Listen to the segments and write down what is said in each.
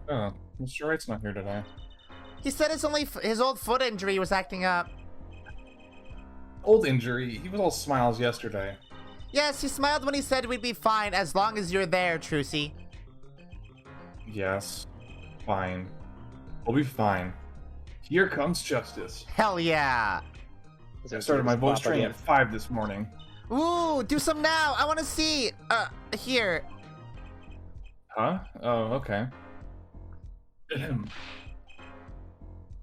Oh, Mr. Wright's not here today. He said his old foot injury was acting up. Old injury. He was all smiles yesterday. Yes, he smiled when he said we'd be fine as long as you're there, Trucy. Yes. Fine. We'll be fine. Here comes justice. Hell yeah. I started my voice training at 5 this morning. Ooh, do some now. I want to see. Here. Huh? Oh, okay. Ahem.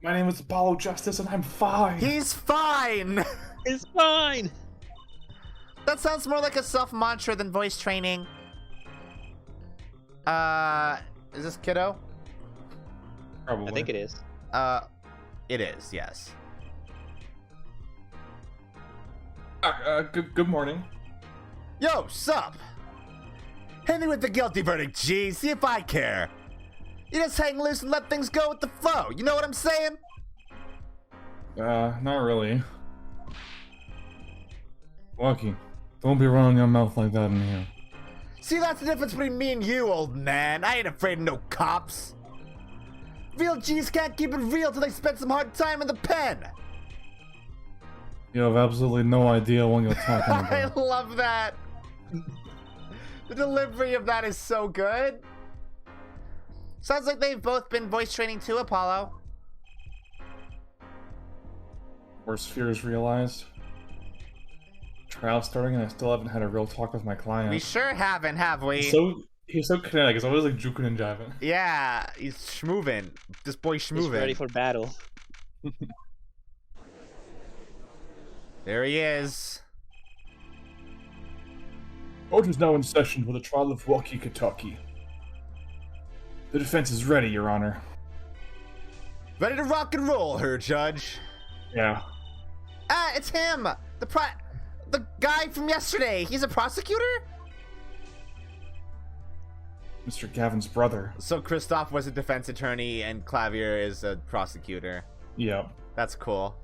My name is Apollo Justice and I'm fine. He's fine. It's fine. That sounds more like a self-mantra than voice training. Is this Kiddo? Probably. I think it is. It is, yes. Good morning. Yo, sup? Hit me with the guilty verdict, G. See if I care. You just hang loose and let things go with the flow. You know what I'm saying? Not really. Lucky. Don't be running your mouth like that in here. See, that's the difference between me and you, old man. I ain't afraid of no cops. Real G's can't keep it real till they spend some hard time in the pen. You have absolutely no idea what you're talking about. I love that. The delivery of that is so good. Sounds like they've both been voice training too, Apollo. Worst fears realized. Trial starting and I still haven't had a real talk with my client. We sure haven't, have we? He's so kinetic. He's always like juking and jiving. Yeah, he's schmoovin'. This boy He's schmoovin'. ready for battle. There he is. Court is now in session for the trial of Walkie Kentucky. The defense is ready, Your Honor. Ready to rock and roll, her judge. Yeah. Ah, it's him! The guy from yesterday. He's a prosecutor? Mr. Gavin's brother. So Christoph was a defense attorney and Clavier is a prosecutor. Yep. That's cool.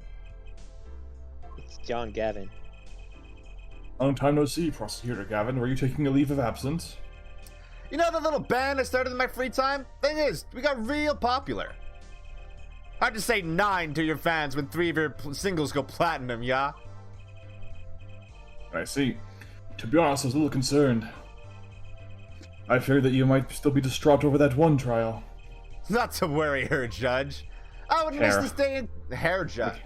It's John Gavin. Long time no see, Prosecutor Gavin. Were you taking a leave of absence? You know the little band I started in my free time? Thing is, we got real popular. Hard to say 9 to your fans when 3 of your singles go platinum, yeah? I see. To be honest, I was a little concerned. I feared that you might still be distraught over that one trial. Not to worry, her judge. I would miss this day in... Hair judge.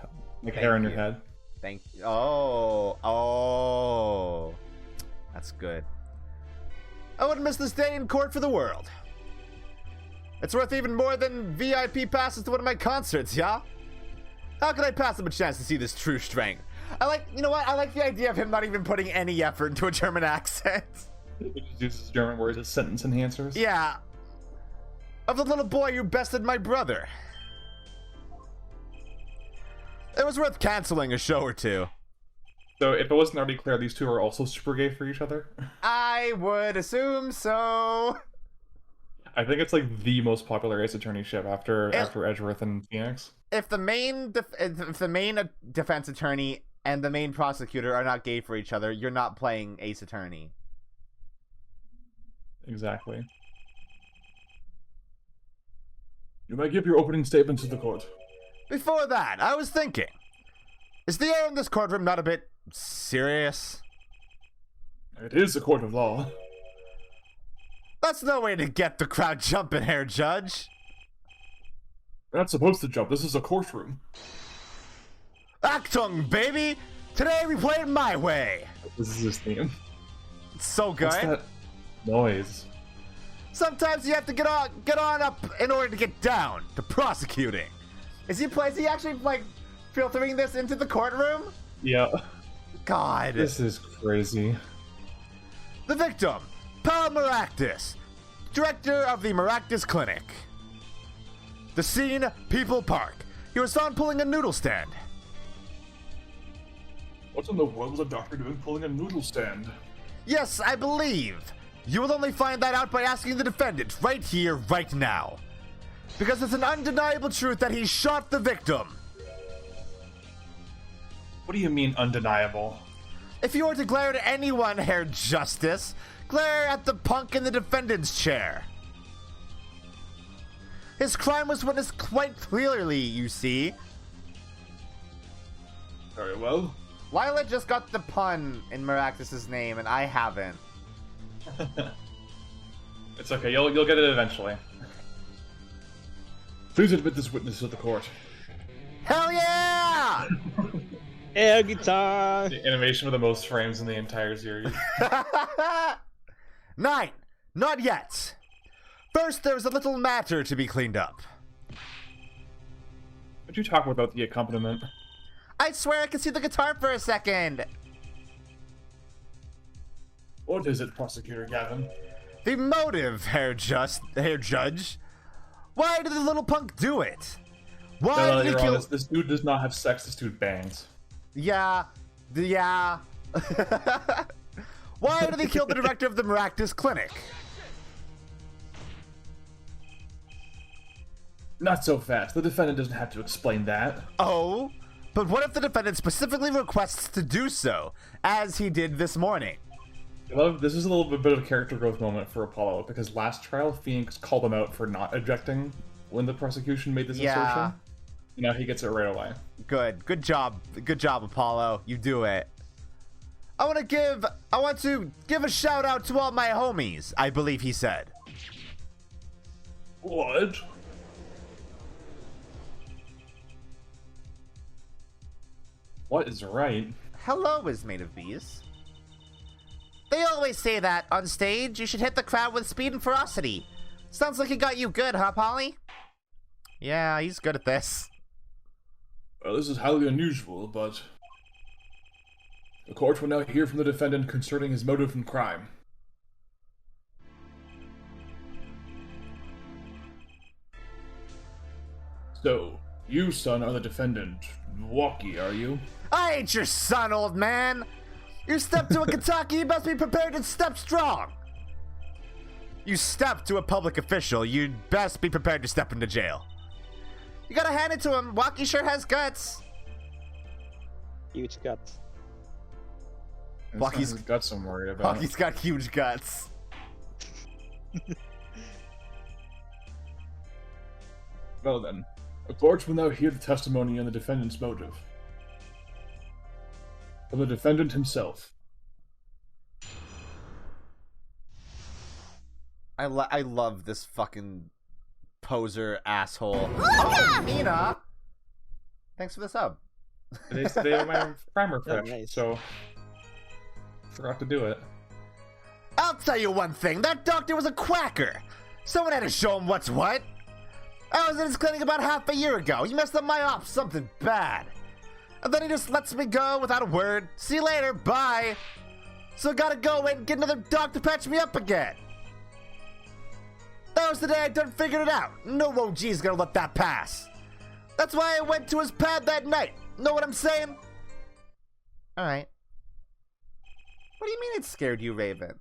Like hair on your head. Thank you. Oh. That's good. I wouldn't miss this day in court for the world. It's worth even more than VIP passes to one of my concerts, yeah? How could I pass up a chance to see this true strength? You know what? I like the idea of him not even putting any effort into a German accent. He just uses German words as sentence enhancers. Yeah. Of the little boy who bested my brother. It was worth canceling a show or two. So, if it wasn't already clear, these two are also super gay for each other? I would assume so. I think it's like the most popular Ace Attorney ship after Edgeworth and Phoenix. If the main defense attorney and the main prosecutor are not gay for each other, you're not playing Ace Attorney. Exactly. You may give your opening statement to the court. Before that, I was thinking, is the air in this courtroom not a bit serious? It is a court of law. That's no way to get the crowd jumping here, Judge. We're not supposed to jump. This is a courtroom. Achtung, baby! Today we play it my way. This is his theme. It's so good. What's that noise? Sometimes you have to get on up in order to get down to prosecuting. Is he actually like filtering this into the courtroom? Yeah. God. This is crazy. The victim, Paul Maractus, director of the Maractus Clinic. The scene, People Park. He was found pulling a noodle stand. What in the world was a doctor doing pulling a noodle stand? Yes, I believe. You will only find that out by asking the defendant right here, right now. Because it's an undeniable truth that he shot the victim. What do you mean, undeniable? If you were to glare at anyone, Herr Justice, glare at the punk in the defendant's chair. His crime was witnessed quite clearly, you see. Very well. Lila just got the pun in Miraculous' name, and I haven't. It's okay, you'll get it eventually. Please admit this witness to the court. Hell yeah! Air guitar. The animation with the most frames in the entire series. 9. Not yet. First, there's a little matter to be cleaned up. Could you talk about the accompaniment? I swear I can see the guitar for a second. What is it, Prosecutor Gavin? The motive, Herr Judge. Why did the little punk do it? Why No, did he you're kill... honest. This dude does not have sex, this dude bangs. Yeah. Why did he kill the director of the Miraculous Clinic? Not so fast. The defendant doesn't have to explain that. Oh, but what if the defendant specifically requests to do so, as he did this morning? This is a little bit of a character growth moment for Apollo, because last trial, Phoenix called him out for not objecting when the prosecution made this assertion. Now he gets it right away. Good job, Apollo. You do it. I want to give a shout out to all my homies, I believe he said. What? What is right? Hello is made of bees. They always say that on stage you should hit the crowd with speed and ferocity. Sounds like he got you good, huh, Polly? Yeah, he's good at this. Well, this is highly unusual, but the court will now hear from the defendant concerning his motive in crime. So, you, son, are the defendant. Walkie, are you? I ain't your son, old man. You step to a Kentucky, you must be prepared to step strong. You step to a public official, you'd best be prepared to step into jail. You gotta hand it to him. Walkie sure has guts. Huge guts. Walkie's guts I'm worried about. Walkie's got huge guts. Well then, the court will now hear the testimony on the defendant's motive. From the defendant himself. I love this fucking poser asshole. Oh, Mina! Thanks for the sub. They have my primer fetch, nice. so forgot to do it. I'll tell you one thing, that doctor was a quacker. Someone had to show him what's what. I was in his clinic about half a year ago. He messed up my ops, something bad. And then he just lets me go without a word. See you later, bye. So I gotta go and get another doc to patch me up again. That was the day I done figured it out. No OG's gonna let that pass. That's why I went to his pad that night. Know what I'm saying? Alright. What do you mean it scared you, Raven?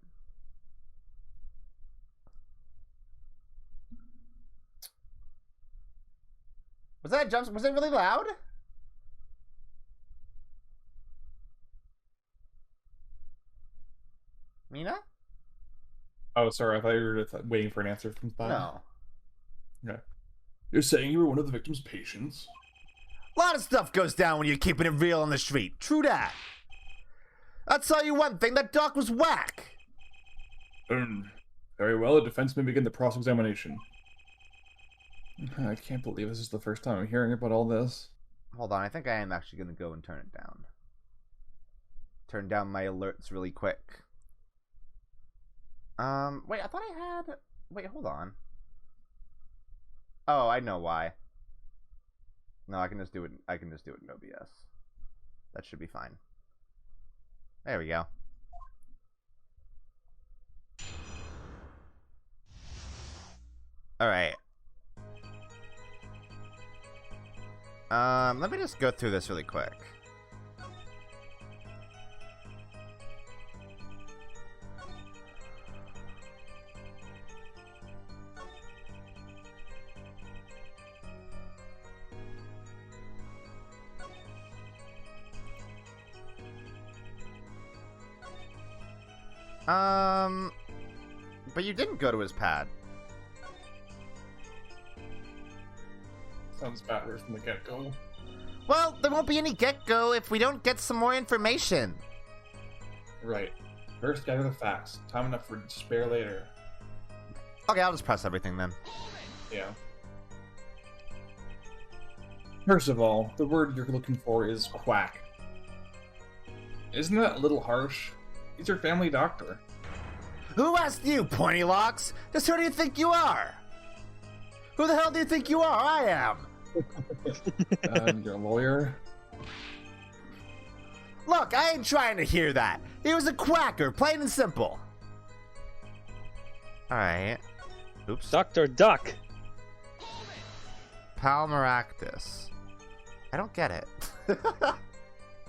Was that a jump? Was it really loud? Mina? Oh, sorry, I thought you were waiting for an answer from Spot. No. Okay. You're saying you were one of the victim's patients? A lot of stuff goes down when you're keeping it real on the street. True that. I'll tell you one thing, that doc was whack. Very well, the defense may begin the cross-examination. I can't believe this is the first time I'm hearing about all this. Hold on, I think I am actually going to go and turn it down. Turn down my alerts really quick. Wait, I thought I had... Wait, hold on. Oh, I know why. No, I can just do it. I can just do it in OBS. That should be fine. There we go. All right. Let me just go through this really quick. But you didn't go to his pad. Sounds bad right from the get-go. Well, there won't be any get-go if we don't get some more information. Right. First, gather the facts. Time enough for despair later. Okay, I'll just press everything then. Yeah. First of all, the word you're looking for is quack. Isn't that a little harsh? He's your family doctor. Who asked you, pointy locks? Just who do you think you are? Who the hell do you think you are? I am. You're a lawyer? Look, I ain't trying to hear that. He was a quacker, plain and simple. Alright. Oops. Dr. Duck. Palmaractus. I don't get it.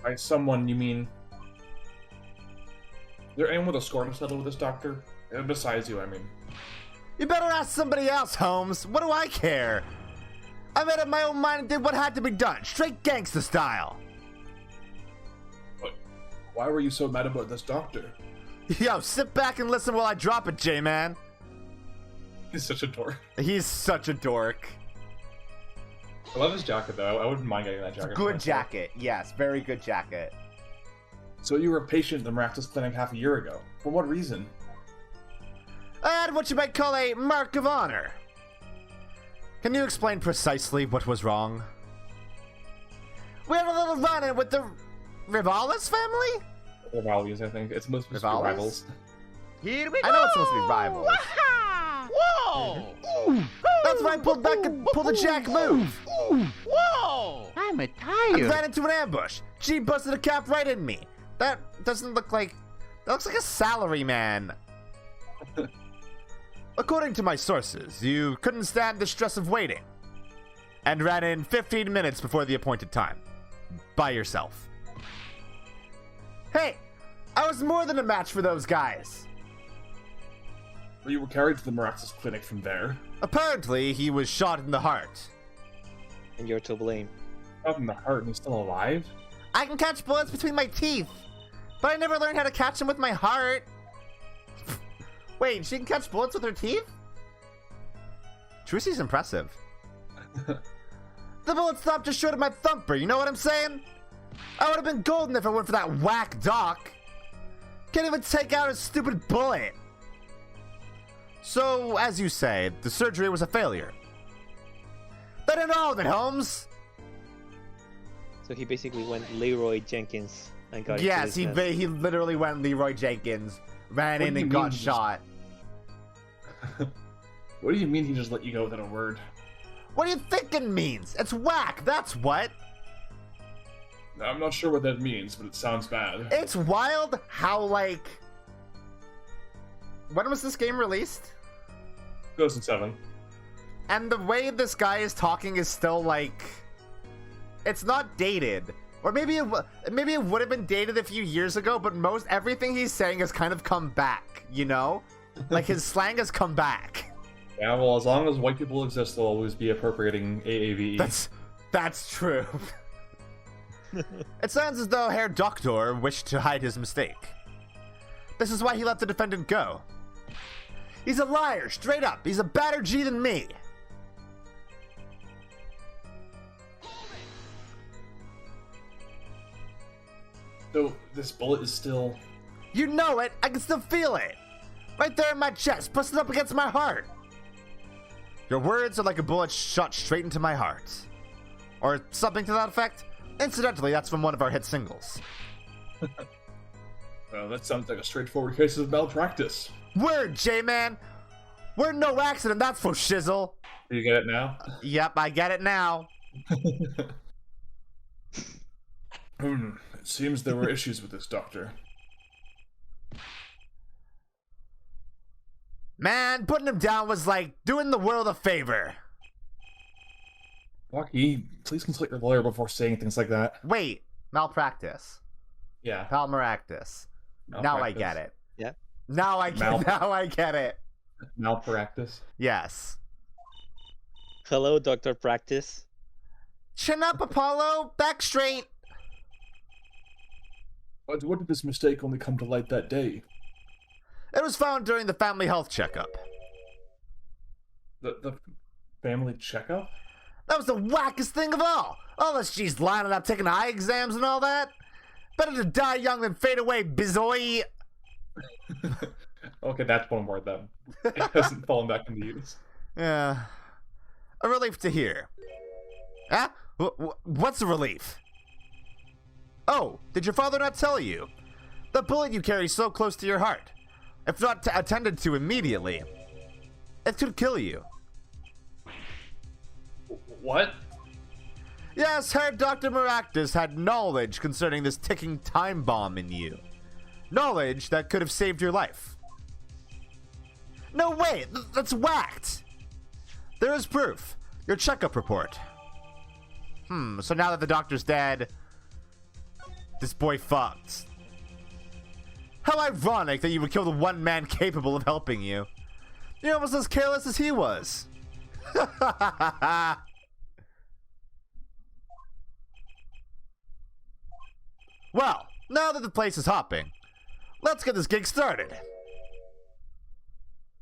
By someone, you mean... Is there anyone with a score to settle with this doctor? Besides you, I mean. You better ask somebody else, Holmes. What do I care? I made up my own mind and did what had to be done, straight gangsta style. But why were you so mad about this doctor? Yo, sit back and listen while I drop it, J-Man. He's such a dork. He's such a dork. I love his jacket, though. I wouldn't mind getting that jacket. Good jacket, yes, very good jacket. So you were a patient at the Maractus Clinic half a year ago. For what reason? I had what you might call a mark of honor. Can you explain precisely what was wrong? We had a little run-in with the Rivalis family? Rivales, I think. It's supposed to be Rivalis? rivals. Here we go! I know it's supposed to be rivals. Whoa! That's why I pulled back and pulled a jack move. Whoa! I'm I tired. ran into an ambush. G busted a cap right in me. That doesn't look like... That looks like a salary man. According to my sources, you couldn't stand the stress of waiting. And ran in 15 minutes before the appointed time. By yourself. Hey! I was more than a match for those guys. You were carried to the Maractus Clinic from there. Apparently, he was shot in the heart. And you're to blame. Shot in the heart and he's still alive? I can catch bullets between my teeth, but I never learned how to catch them with my heart. Wait, she can catch bullets with her teeth? Trucy's impressive. The bullet stopped just short of my thumper, you know what I'm saying? I would have been golden if it weren't for that whack doc. Can't even take out a stupid bullet. So, as you say, the surgery was a failure. That ain't all of it, Holmes. So he basically went Leroy Jenkins and got Yes, into this mess. he literally went Leroy Jenkins, ran What in do you and got mean? shot. What do you mean he just let you go without a word? What do you think it means? It's whack, that's what. I'm not sure what that means, but it sounds bad. It's wild how, like... When was this game released? 2007. And the way this guy is talking is still, like... It's not dated. Or maybe it would have been dated a few years ago, but everything he's saying has kind of come back, you know? Like, his slang has come back. Yeah, well, as long as white people exist, they'll always be appropriating AAVE. That's true. It sounds as though Herr Doctor wished to hide his mistake. This is why he let the defendant go. He's a liar, straight up. He's a badder G than me. So, this bullet is still... You know it. I can still feel it. Right there in my chest, pressing up against my heart. Your words are like a bullet shot straight into my heart. Or something to that effect. Incidentally, that's from one of our hit singles. Well, that sounds like a straightforward case of malpractice. Word, J-Man. We're no accident, that's for shizzle. Do you get it now? Yep, I get it now. It seems there were issues with this doctor. Man, putting him down was like doing the world a favor. Lucky, please consult your lawyer before saying things like that. Wait, malpractice. Yeah. Palmaractus. Now I get it. Yeah. Now I get it. Malpractice. Yes. Hello, Dr. Practice. Chin up, Apollo. Back straight. But what did this mistake only come to light that day? It was found during the family health checkup. The family checkup? That was the wackest thing of all. All this she's lining up, taking eye exams and all that. Better to die young than fade away, bizoy. Okay, that's one word then. It hasn't fallen back into use. Yeah. A relief to hear. Huh? What's a relief? Oh, did your father not tell you? The bullet you carry so close to your heart. If not attended to immediately, it could kill you. What? Yes, Herr Dr. Maractus had knowledge concerning this ticking time bomb in you. Knowledge that could have saved your life. No, wait, that's whacked. There is proof. Your checkup report. So now that the doctor's dead, this boy fucked. How ironic that you would kill the one man capable of helping you. You're almost as careless as he was. Well, now that the place is hopping, let's get this gig started.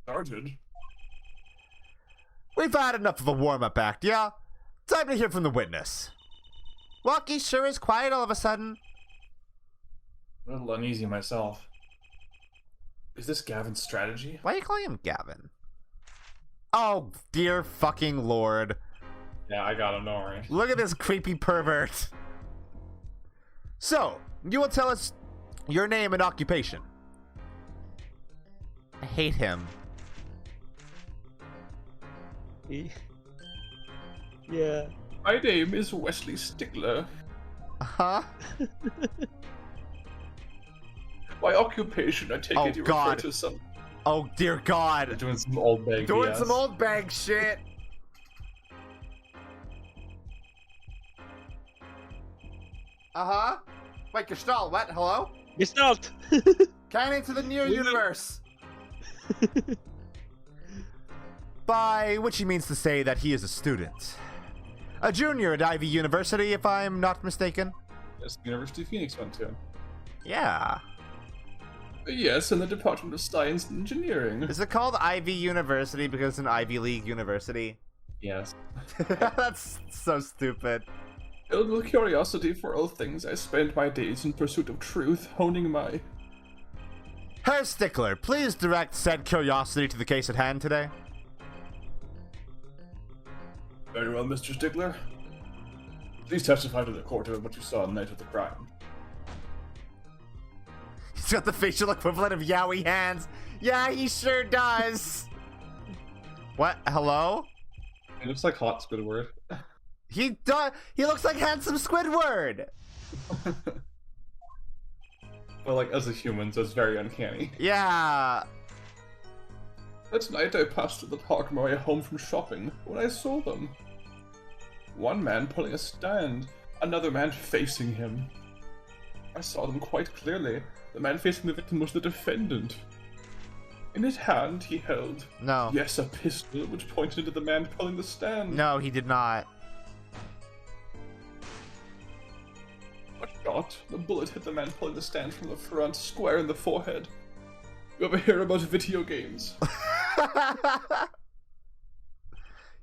Started? We've had enough of a warm-up act, yeah? Time to hear from the witness. Walkie sure is quiet all of a sudden. A little uneasy myself. Is this Gavin's strategy? Why are you calling him Gavin? Oh, dear fucking lord. Yeah, I got him, don't worry. Look at this creepy pervert. So, you will tell us your name and occupation. I hate him. Yeah. My name is Wesley Stickler. Huh? My occupation, I take Oh, it you God. refer to some... Oh, dear God. Doing some old bag Doing BS. some old bag shit. Uh-huh. Wait, Gestalt, what? Hello? Gestalt! Canning to the near universe. By which he means to say that he is a student. A junior at Ivy University, if I'm not mistaken. Yes, University of Phoenix went to. Yeah. Yes, in the Department of Science and Engineering. Is it called Ivy University because it's an Ivy League university? Yes. That's so stupid. Filled with curiosity for all things, I spent my days in pursuit of truth, honing my... Herr Stickler, please direct said curiosity to the case at hand today. Very well, Mr. Stickler. Please testify to the court of what you saw the night of the crime. He's got the facial equivalent of Yowie hands. Yeah, he sure does. What? Hello? It looks like hot Squidward. He does. He looks like handsome Squidward. Well, like, as a human, so it's very uncanny. Yeah. That night I passed through the park on my way home from shopping when I saw them. One man pulling a stand, another man facing him. I saw them quite clearly. The man facing the victim was the defendant. In his hand he held, No. yes, a pistol which pointed to the man pulling the stand. No, he did not. A shot, the bullet hit the man pulling the stand from the front, square in the forehead. You ever hear about video games?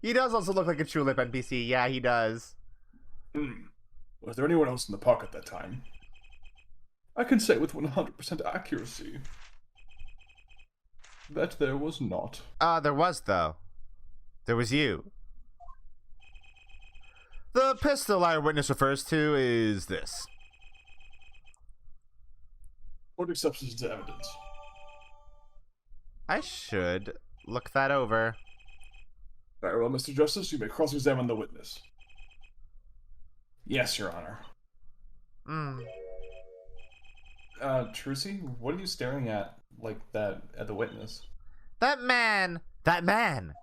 He does also look like a Tulip NPC. Yeah, he does. Was there anyone else in the park at that time? I can say with 100% accuracy that there was not. There was, though. There was you. The pistol our witness refers to is this. Court accepts this into evidence. I should look that over. Very well, Mr. Justice, you may cross-examine the witness. Yes, Your Honor. Trucy, what are you staring at, like that, at the witness? That man! That man!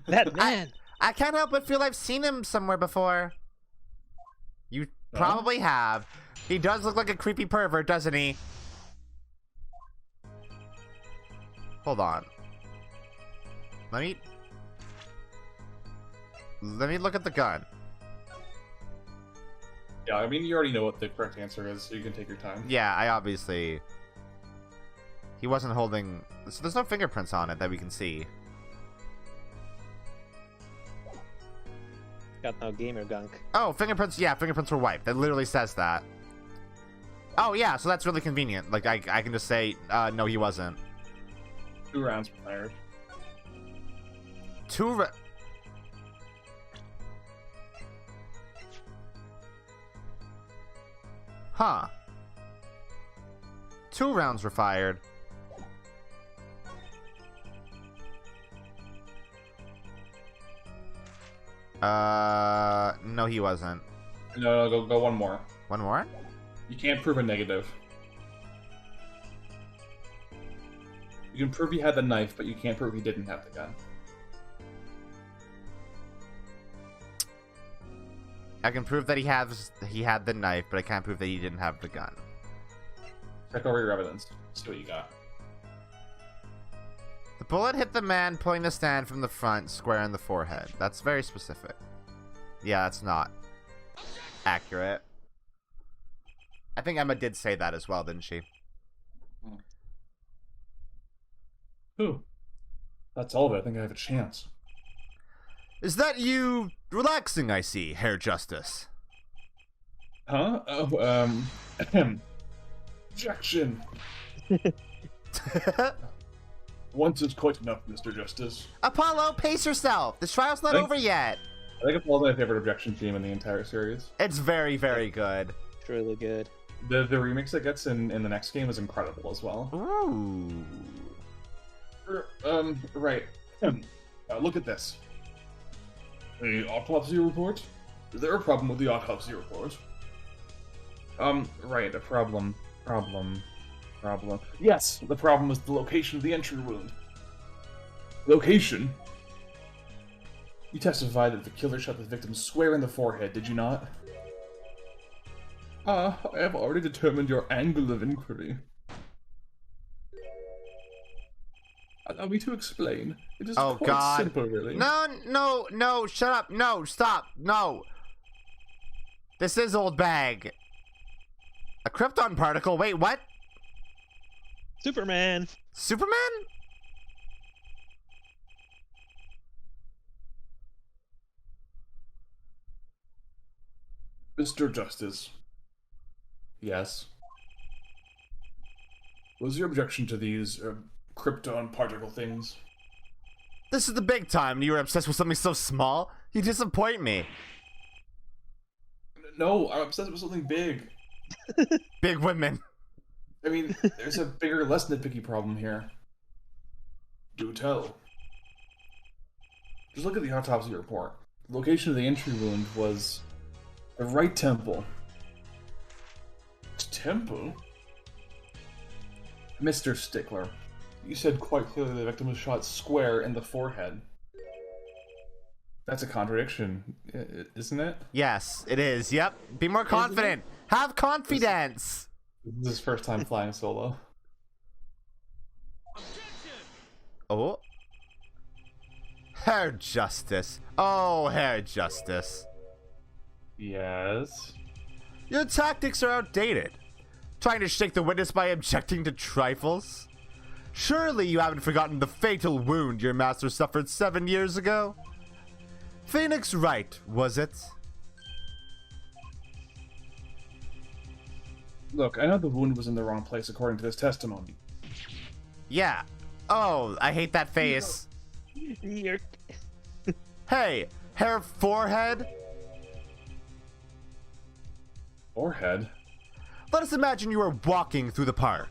That man! I can't help but feel I've seen him somewhere before. You probably have. He does look like a creepy pervert, doesn't he? Hold on. Let me look at the gun. Yeah, I mean, you already know what the correct answer is, so you can take your time. Yeah, I obviously... He wasn't holding... So there's no fingerprints on it that we can see. got no gamer gunk. Oh, fingerprints. Yeah, fingerprints were wiped. That literally says that. Oh, yeah, so that's really convenient. Like, I can just say, no, he wasn't. 2 rounds fired. 2 Huh. 2 rounds were fired. No, he wasn't. No, go one more. One more? You can't prove a negative. You can prove he had the knife, but you can't prove he didn't have the gun. I can prove that he had the knife, but I can't prove that he didn't have the gun. Check over your evidence. See what you got. The bullet hit the man pulling the stand from the front, square in the forehead. That's very specific. Yeah, that's not accurate. I think Emma did say that as well, didn't she? Ooh. That's all of it. I think I have a chance. Is that you relaxing, I see, Hair Justice? Huh? Oh, objection. Once is quite enough, Mr. Justice. Apollo, pace yourself. The trial's not over yet. I think it's my favorite objection theme in the entire series. It's very, very good. It's really good. The remix it gets in the next game is incredible as well. Ooh. Right. Look at this. The autopsy report? Is there a problem with the autopsy report? Right, a problem. Yes, the problem is the location of the entry wound. Location? You testified that the killer shot the victim square in the forehead, did you not? I have already determined your angle of inquiry. Allow me to explain. It is quite simple, really. No, shut up. No, stop. No. This is old bag. A krypton particle? Wait, what? Superman! Superman? Mr. Justice. Yes. What was your objection to these krypton particle things? This is the big time and you were obsessed with something so small? You disappoint me. No, I'm obsessed with something big. Big women. I mean, there's a bigger, less nitpicky problem here. Do tell. Just look at the autopsy report. The location of the entry wound was the right temple. Temple? Mr. Stickler, you said quite clearly the victim was shot square in the forehead. That's a contradiction, isn't it? Yes, it is. Yep. Be more confident. Have confidence. This is his first time flying solo. Oh. Hair Justice. Oh, Hair Justice. Yes? Your tactics are outdated. Trying to shake the witness by objecting to trifles? Surely you haven't forgotten the fatal wound your master suffered 7 years ago? Phoenix Wright, was it? Look, I know the wound was in the wrong place according to this testimony. Yeah. Oh, I hate that face. You're... Hey, hair forehead? Forehead? Let us imagine you are walking through the park.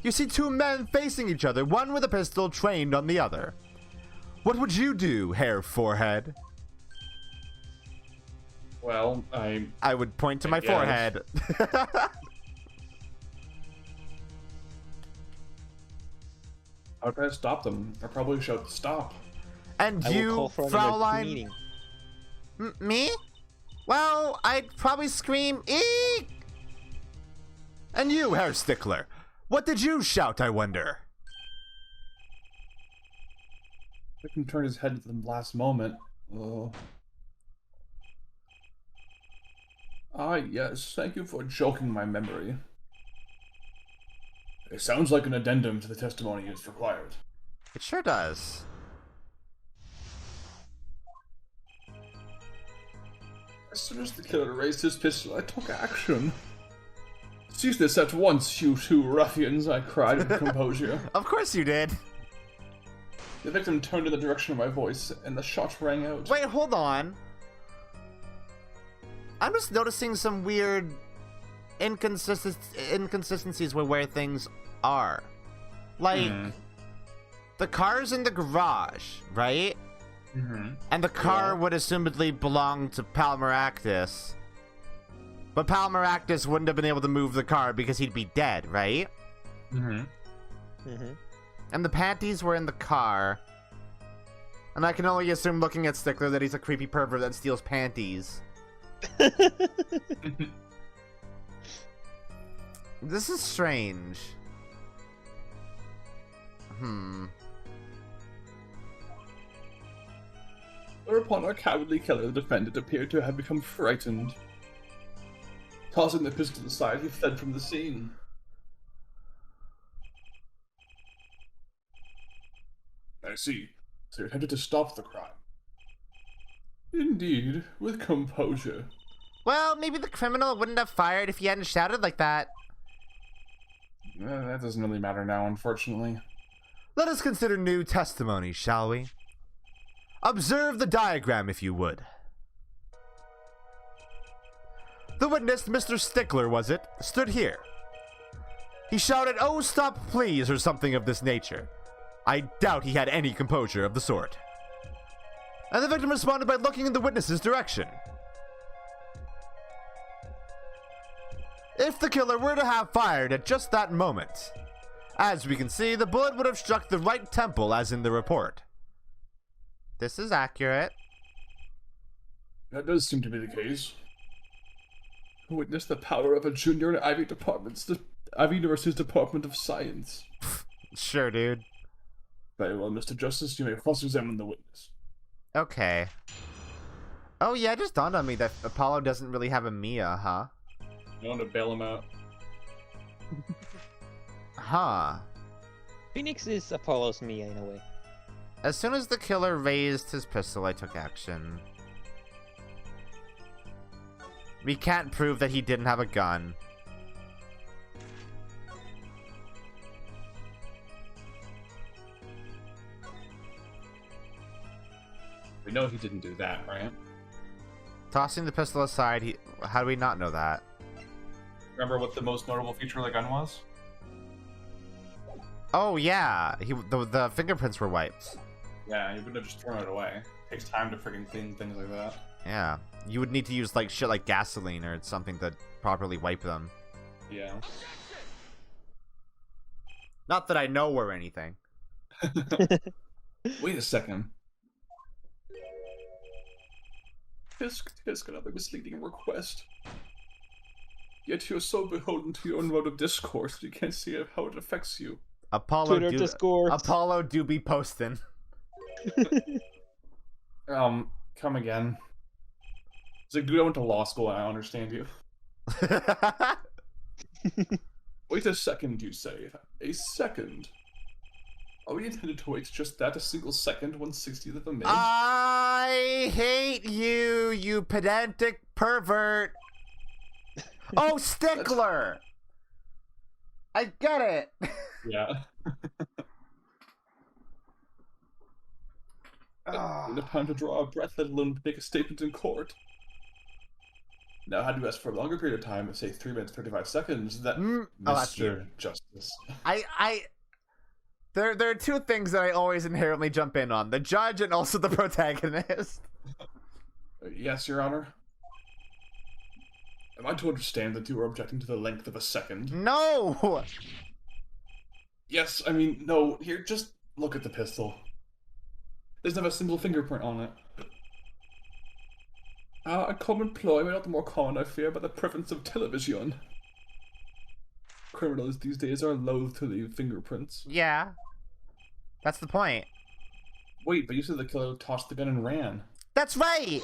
You see 2 men facing each other, one with a pistol trained on the other. What would you do, hair forehead? Well, I would point to my guess. forehead. I'll try to stop them. I'll probably shout stop. And I will you, call for another Fraulein? meeting. Me? Well, I'd probably scream, eek! And you, Herr Stickler, what did you shout, I wonder? I can turn his head at the last moment. Oh. Ah, yes, thank you for jogging my memory. It sounds like an addendum to the testimony is required. It sure does. As soon as the killer raised his pistol, I took action. Cease this at once, you two ruffians, I cried with composure. Of course you did. The victim turned in the direction of my voice, and the shot rang out. Wait, hold on. I'm just noticing some weird inconsistencies with where things are. Like, the car's in the garage, right? Mm-hmm. And the car would assumedly belong to Palmeractus. But Palmeractus wouldn't have been able to move the car because he'd be dead, right? Mm-hmm. Mm-hmm. And the panties were in the car. And I can only assume, looking at Stickler, that he's a creepy pervert that steals panties. This is strange. Whereupon our cowardly killer, the defendant, appeared to have become frightened. Tossing the pistol aside, he fled from the scene. I see. So you attempted to stop the crime. Indeed, with composure. Well, maybe the criminal wouldn't have fired if he hadn't shouted like that. That doesn't really matter now, unfortunately. Let us consider new testimony, shall we? Observe the diagram, if you would. The witness, Mr. Stickler, was it, stood here. He shouted, "Oh, stop, please," or something of this nature. I doubt he had any composure of the sort. And the victim responded by looking in the witness's direction. If the killer were to have fired at just that moment, as we can see, the bullet would have struck the right temple, as in the report. This is accurate. That does seem to be the case. Witness the power of a junior in Ivy University's Department of Science. Sure, dude. Very well, Mr. Justice, you may cross-examine the witness. Okay. Oh yeah, it just dawned on me that Apollo doesn't really have a Mia, huh? You want to bail him out? Huh. Phoenix is Apollo's Mia in a way. As soon as the killer raised his pistol, I took action. We can't prove that he didn't have a gun. We know he didn't do that, right? Tossing the pistol aside, how do we not know that? Remember what the most notable feature of the gun was? Oh yeah, the fingerprints were wiped. Yeah, you wouldn't have just thrown it away. It takes time to freaking clean things like that. Yeah, you would need to use like shit like gasoline or something to properly wipe them. Yeah. Not that I know or anything. Wait a second. Tisk, another misleading request. Yet you're so beholden to your own mode of discourse that you can't see how it affects you. Apollo Twitter discourse. Apollo do be posting. Come again. It's like, dude, I went to law school and I understand you. Wait a second, you say. A second? Are we intended to wait just that, a single second, 1/60th of a minute? I hate you, you pedantic pervert. Oh, Stickler! I get it. Yeah. Enough time to draw a breath, let alone make a statement in court. Now, had you asked for a longer period of time, say 3 minutes 35 seconds, that Mr. Justice. There are two things that I always inherently jump in on: the judge and also the protagonist. Yes, Your Honor. Am I to understand that you are objecting to the length of a second? No. Yes, I mean, no. Here, just look at the pistol. Doesn't have a single fingerprint on it. A common ploy, but not the more common, I fear, by the prevalence of television. Criminals these days are loath to leave fingerprints. Yeah. That's the point. Wait, but you said the killer tossed the gun and ran. That's right!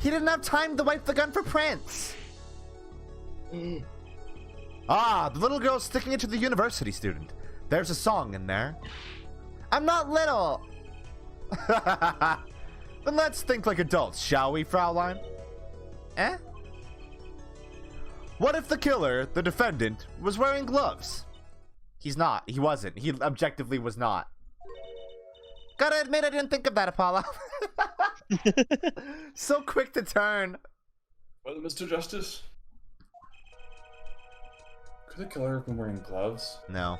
He didn't have time to wipe the gun for prints! Ah, the little girl sticking it to the university student. There's a song in there. I'm not little! Then let's think like adults, shall we, Fraulein? Eh? What if the killer, the defendant, was wearing gloves? He's not. He wasn't. He objectively was not. Gotta admit, I didn't think of that, Apollo. So quick to turn. Well, Mr. Justice, could the killer have been wearing gloves? No.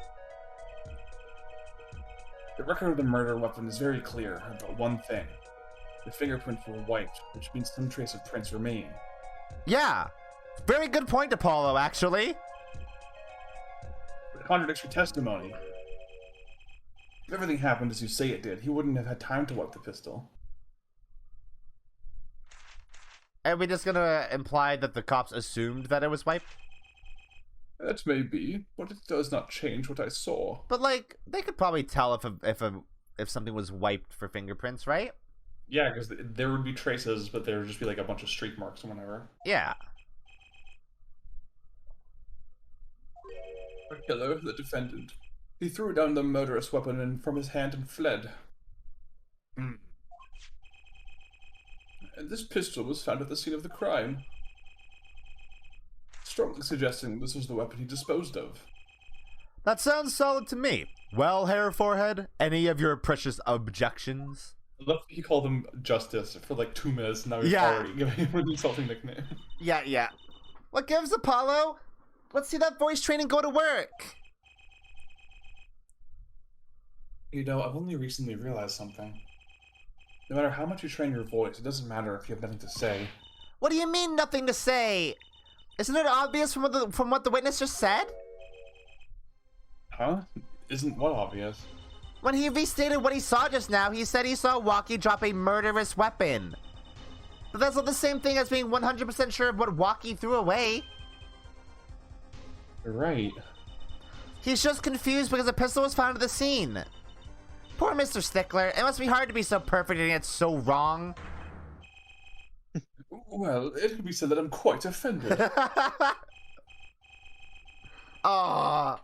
The record of the murder weapon is very clear about one thing. The fingerprints were white, which means some trace of prints remain. Yeah. Very good point, Apollo, actually. It contradicts your testimony. If everything happened as you say it did, he wouldn't have had time to wipe the pistol. Are we just gonna imply that the cops assumed that it was wiped? That may be, but it does not change what I saw. But like, they could probably tell if something was wiped for fingerprints, right? Yeah, because there would be traces, but there would just be like a bunch of streak marks or whatever. Yeah. The killer, the defendant, he threw down the murderous weapon from his hand and fled. And this pistol was found at the scene of the crime, strongly suggesting this was the weapon he disposed of. That sounds solid to me. Well, Hair Forehead, any of your precious objections? I love he called him Justice for like 2 minutes, and now he's Yeah. already giving him an insulting nickname. Yeah. What gives, Apollo? Let's see that voice training go to work. You know, I've only recently realized something. No matter how much you train your voice, it doesn't matter if you have nothing to say. What do you mean, nothing to say? Isn't it obvious from what the witness just said? Huh? Isn't what obvious? When he restated what he saw just now, he said he saw Walkie drop a murderous weapon. But that's not the same thing as being 100% sure of what Walkie threw away. You're right. He's just confused because a pistol was found at the scene. Poor Mr. Stickler. It must be hard to be so perfect and yet so wrong. Well, it could be said that I'm quite offended. Aww.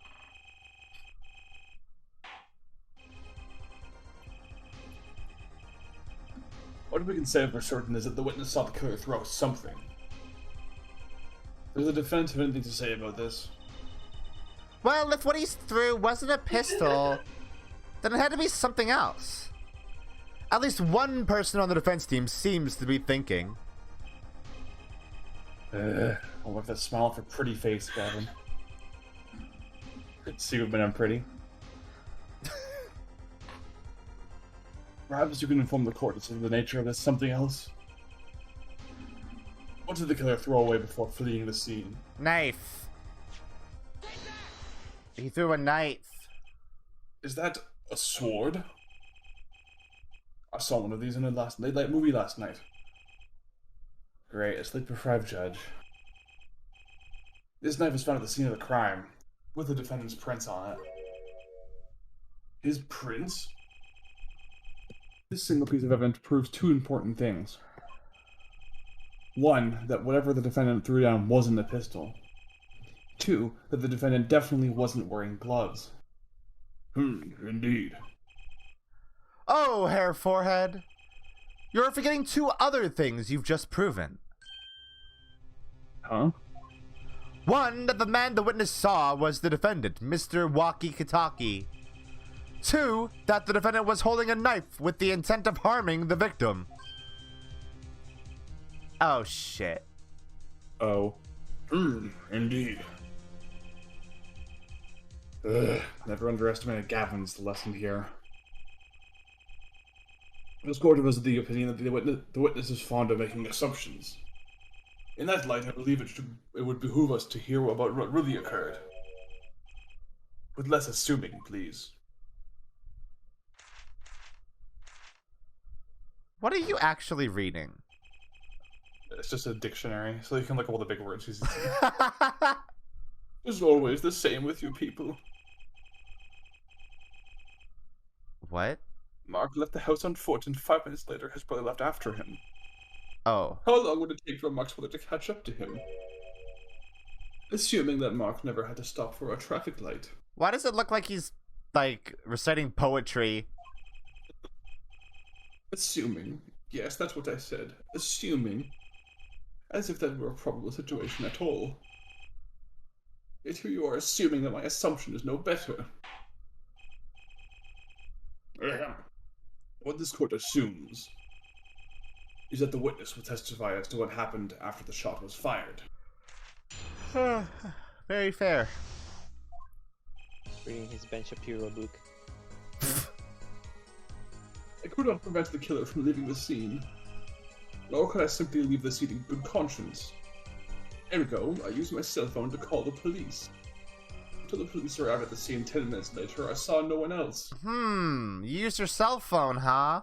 What we can say for certain is that the witness saw the killer throw something. Does the defense have anything to say about this? Well, if what he threw wasn't a pistol, then it had to be something else. At least one person on the defense team seems to be thinking. I'll work that smile off your pretty face, Gavin. See you've been unpretty. Perhaps you can inform the court as to the nature of this something else. What did the killer throw away before fleeing the scene? Knife. He threw a knife. Is that a sword? I saw one of these in a late night movie last night. Great, a sleep-deprived judge. This knife was found at the scene of the crime, with the defendant's prints on it. His prints? This single piece of evidence proves 2 important things. One, that whatever the defendant threw down wasn't a pistol. 2, that the defendant definitely wasn't wearing gloves. Indeed. Oh, Hair Forehead. You're forgetting 2 other things you've just proven. Huh? One, that the man the witness saw was the defendant, Mr. Walkie Kitaki. 2, that the defendant was holding a knife with the intent of harming the victim. Oh, shit. Oh. Indeed. Never underestimated Gavin's lesson here. This court was of the opinion that the witness is fond of making assumptions. In that light, I believe it would behoove us to hear about what really occurred. With less assuming, please. What are you actually reading? It's just a dictionary, so you can look up all the big words. It's always the same with you people. What? Mark left the house on foot, and 5 minutes later, his brother left after him. Oh. How long would it take for Mark's brother to catch up to him? Assuming that Mark never had to stop for a traffic light. Why does it look like he's, like, reciting poetry? Assuming. Yes, that's what I said. Assuming. As if that were a probable situation at all. Yet here you are assuming that my assumption is no better. What this court assumes is that the witness will testify as to what happened after the shot was fired. Very fair. Reading his Ben Shapiro book. I could not prevent the killer from leaving the scene, nor could I simply leave the scene in good conscience. Ergo, I used my cell phone to call the police. Until the police arrived at the scene 10 minutes later, I saw no one else. You used your cell phone, huh?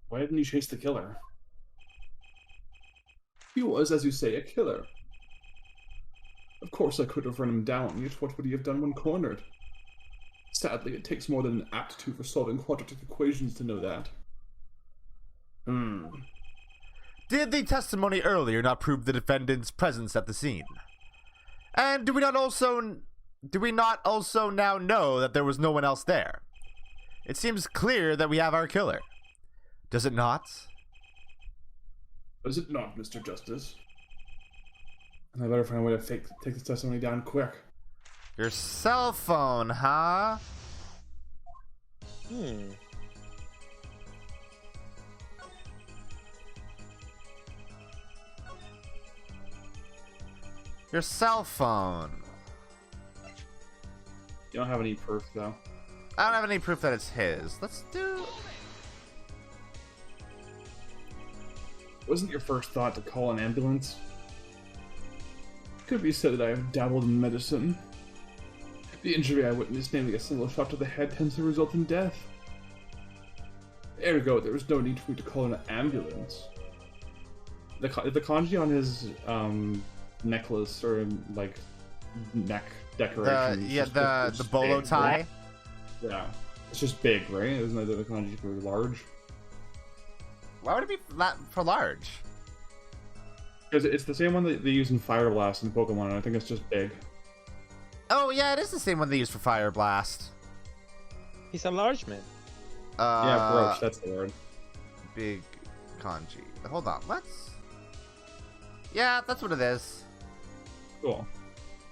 Why didn't you chase the killer? He was, as you say, a killer. Of course I could have run him down, yet what would he have done when cornered? Sadly, it takes more than an aptitude for solving quadratic equations to know that. Did the testimony earlier not prove the defendant's presence at the scene? And do we not also now know that there was no one else there? It seems clear that we have our killer. Does it not? Does it not, Mr. Justice? I better find a way to take this testimony down quick. Your cell phone, huh? Your cell phone. You don't have any proof, though. I don't have any proof that it's his. Let's do... Wasn't your first thought to call an ambulance? Could be said that I have dabbled in medicine. The injury I witnessed, namely a single shot to the head, tends to result in death. Ergo, there was no need for me to call an ambulance. The kanji on his necklace or like neck decoration. The bolo big, tie. right? Yeah, it's just big, right? Isn't that the kanji for large? Why would it be for large? Because it's the same one that they use in Fire Blast in Pokemon, and I think it's just big. Oh yeah, it is the same one they use for Fire Blast. He's a large man. Yeah, brooch, that's the word. Big kanji. Hold on, let's... Yeah, that's what it is. Cool.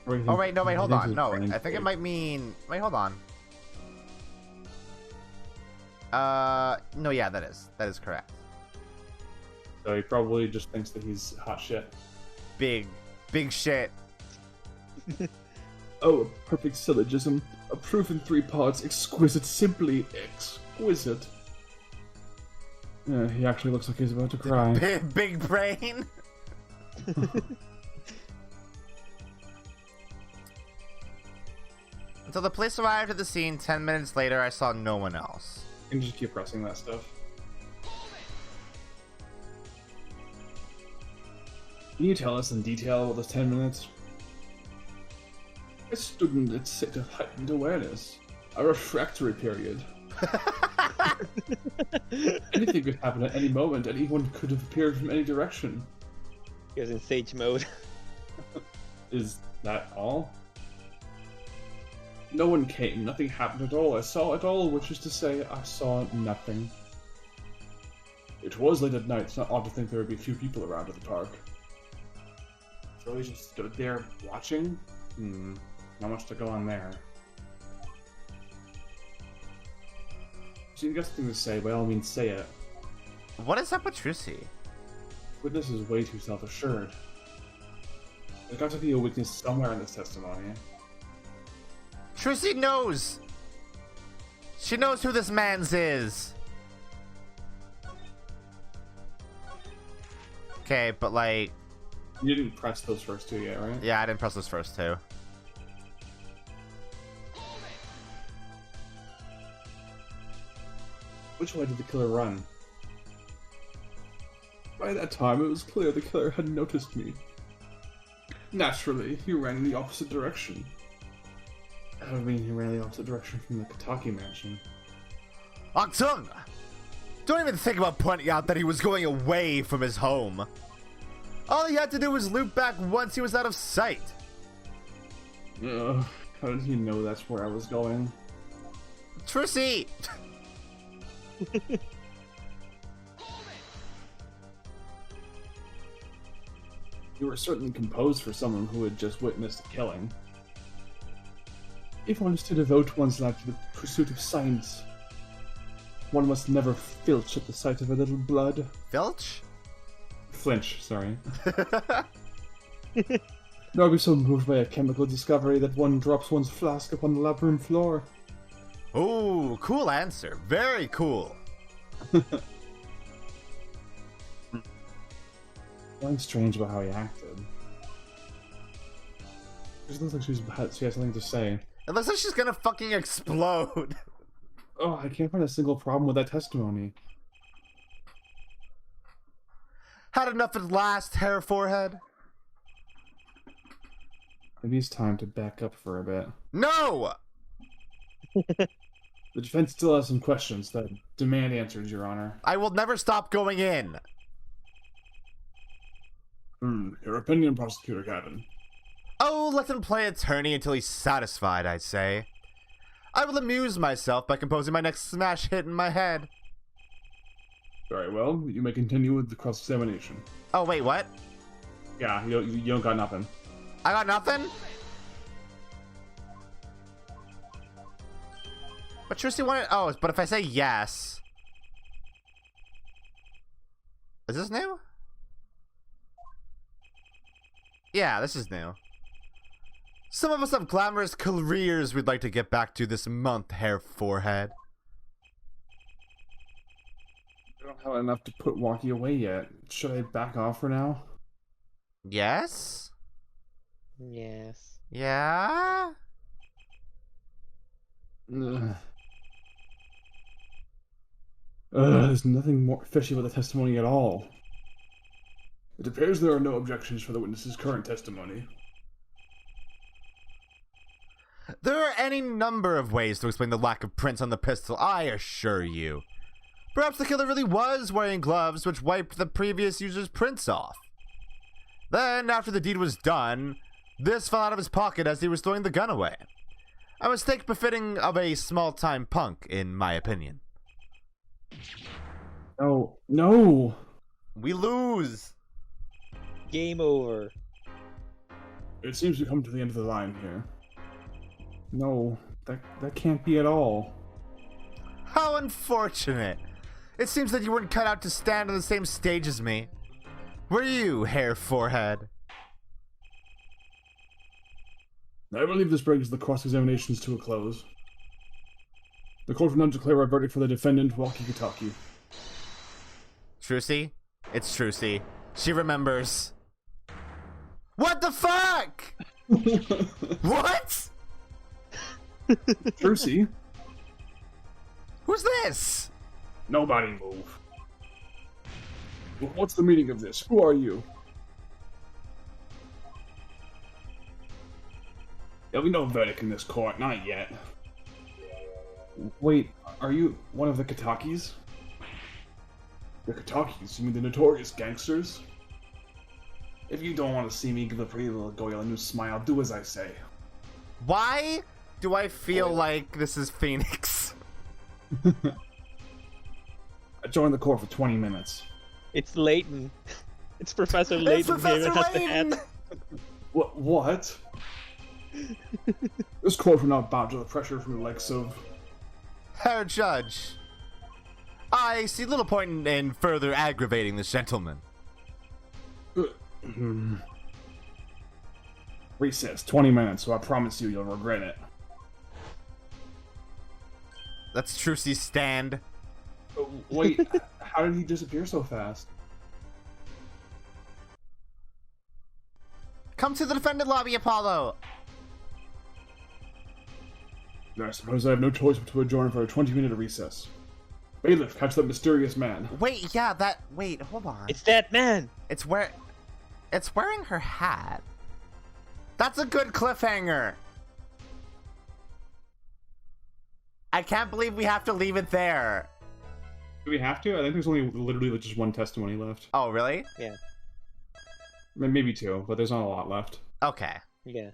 Oh wait, no, wait, hold on. No, I think it might mean... Wait, hold on. No, yeah, that is correct. So he probably just thinks that he's hot shit. Big shit. Oh, a perfect syllogism. A proof in 3 parts. Exquisite. Simply exquisite. Yeah, he actually looks like he's about to cry. Big brain. Until the police arrived at the scene 10 minutes later, I saw no one else. You can just keep pressing that stuff. Can you tell us in detail about those 10 minutes? I stood in its state of heightened awareness. A refractory period. Anything could happen at any moment. Anyone could have appeared from any direction. He was in sage mode. Is that all? No one came. Nothing happened at all. I saw it all, which is to say, I saw nothing. It was late at night. It's not odd to think there would be a few people around at the park. So he just stood there watching? Not much to go on there. So you got something to say, by all means say it. What is up with Trucy? Witness is way too self-assured. There's got to be a weakness somewhere in this testimony. Trucy knows! She knows who this man's is! Okay, but like... You didn't press those first 2 yet, right? Yeah, I didn't press those first 2. Which way did the killer run? By that time, it was clear the killer had noticed me. Naturally, he ran in the opposite direction. I mean, he ran in the opposite direction from the Kataki mansion. Octung! Don't even think about pointing out that he was going away from his home. All he had to do was loop back once he was out of sight. Ugh, how did he know that's where I was going? Trucy! You were certainly composed for someone who had just witnessed a killing. If one is to devote one's life to the pursuit of science, one must never filch at the sight of a little blood. Filch? Flinch, sorry. Nor be so moved by a chemical discovery that one drops one's flask upon the lab room floor. Ooh, cool answer. Very cool. Nothing strange about how he acted. It looks like she has something to say. It looks like she's gonna fucking explode. Oh, I can't find a single problem with that testimony. Had enough at last, hair forehead? Maybe it's time to back up for a bit. No! The defense still has some questions that demand answers, Your Honor. I will never stop going in. Your opinion, Prosecutor Gavin. Oh, let him play attorney until he's satisfied, I say. I will amuse myself by composing my next smash hit in my head. Very well, you may continue with the cross-examination. Oh, wait, what? Yeah, you don't got nothing. I got nothing? But Tristy wanted... Oh, but if I say yes... Is this new? Yeah, this is new. Some of us have glamorous careers we'd like to get back to this month, hair forehead. I don't have enough to put Walkie away yet. Should I back off for now? Yes? Yes. Yeah? There's nothing more fishy about the testimony at all. It appears there are no objections for the witness's current testimony. There are any number of ways to explain the lack of prints on the pistol, I assure you. Perhaps the killer really was wearing gloves which wiped the previous user's prints off. Then, after the deed was done, this fell out of his pocket as he was throwing the gun away. A mistake befitting of a small-time punk, in my opinion. Oh, no! We lose! Game over. It seems we've come to the end of the line here. No, that can't be at all. How unfortunate! It seems that you weren't cut out to stand on the same stage as me. Were you, hair forehead? I believe this brings the cross-examinations to a close. The court will now declare a verdict for the defendant, Walkie Kitaki. Trucy? It's Trucy. She remembers. What the fuck? What? Trucy? Who's this? Nobody move. What's the meaning of this? Who are you? There'll be no verdict in this court, not yet. Wait, are you one of the Kitakis? The Kitakis? You mean the notorious gangsters? If you don't want to see me give the pretty little Goyle a new smile, do as I say. Why do I feel like this is Phoenix? I joined the court for 20 minutes. It's Layton. It's Professor Layton. It's Professor here that has the Layton! hat. What? This court will not bow to the pressure from the likes of... Herr Judge, I see little point in further aggravating this gentleman. Recess, 20 minutes, so I promise you'll regret it. That's Trucy's stand. Wait, how did he disappear so fast? Come to the defendant lobby, Apollo! I suppose I have no choice but to adjourn for a 20-minute recess. Bailiff, catch that mysterious man. Wait, yeah, wait, hold on. It's that man. It's wearing her hat. That's a good cliffhanger. I can't believe we have to leave it there. Do we have to? I think there's only literally just one testimony left. Oh, really? Yeah. Maybe two, but there's not a lot left. Okay. Yeah.